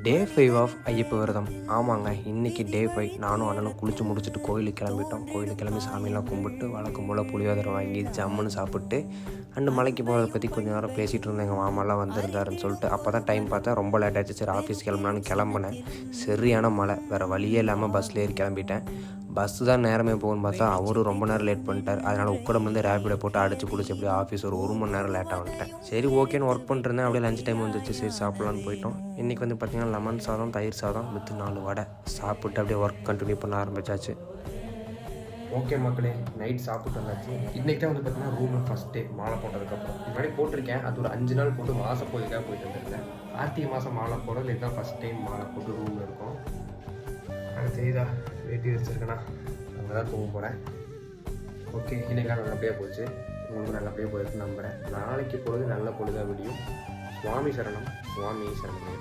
டே 5 of Ayyappa விரதம். ஆமாங்க, இன்றைக்கி டே 5. நானும் அண்ணனும் குளித்து முடிச்சுட்டு கோயிலுக்கு கிளம்பிட்டோம். கோயிலுக்கு கிளம்பி சாமியெல்லாம் கும்பிட்டு வழக்கம் போல் புளியோதரை வாங்கி ஜம்முன்னு சாப்பிட்டு அண்டு மலைக்கு போகிறத பற்றி கொஞ்சம் நேரம் பேசிகிட்டு இருந்தேன். எங்கள் மாமாலாம் வந்திருந்தாருன்னு சொல்லிட்டு அப்போ தான் டைம் பார்த்தா ரொம்ப லேட் ஆகிடுச்சு. சரி ஆஃபீஸ் கிளம்புனான்னு கிளம்புனேன். சரியான மழை, வேறு வழியே இல்லாமல் பஸ்ஸில் ஏறி கிளம்பிட்டேன். பஸ்ஸு தான் நேரமே போகுன்னு பார்த்தா அவரும் ரொம்ப நேரம் லேட் பண்ணிட்டார். அதனால் உக்கடம்லேருந்து ரேபிடோ போட்டு அடிச்சு பிடிச்சி அப்படியே ஆஃபீஸ் ஒரு மணி நேரம் லேட்டாக வந்துட்டேன். சரி ஓகேன்னு ஒர்க் பண்ணிருந்தேன். அப்படியே லஞ்ச் டைம் வந்துச்சு, சரி சாப்பிட்லான்னு போயிட்டோம். இன்றைக்கி வந்து பார்த்திங்கன்னா லெமன் சாதம், தயிர் சாதம் வித் 4 வடை சாப்பிட்டு அப்படியே ஒர்க் கண்டினியூ பண்ண ஆரம்பித்தாச்சு. ஓகே மக்களே, நைட் சாப்பிட்டு வந்தாச்சு. இன்றைக்கி தான் வந்து பார்த்திங்கன்னா ரூமில் ஃபஸ்ட் டே மாலை போட்டதுக்கப்புறம். முன்னாடி போட்டிருக்கேன், அது ஒரு 5 நாள் போட்டு மாதம் கோயிலுக்காக போயிட்டு வந்துருந்தேன். கார்த்திகை மாதம் மாலை போடுறது இதுதான் ஃபஸ்ட் டைம் மாலை போட்டு ரூமில் இருக்கும். அது தெரியுதா, வேட்டி வச்சுருக்கேன்னா அங்கே தான் தூங்க போகிறேன். ஓகே, இன்றைக்கா நல்லபடியாக போச்சு. உங்களுக்கு நல்லபடியாக போயிருக்கு நம்புகிறேன். நாளைக்கு பொழுது நல்ல பொழுதாக விடியும். சுவாமி சரணம், சுவாமி சரணம்.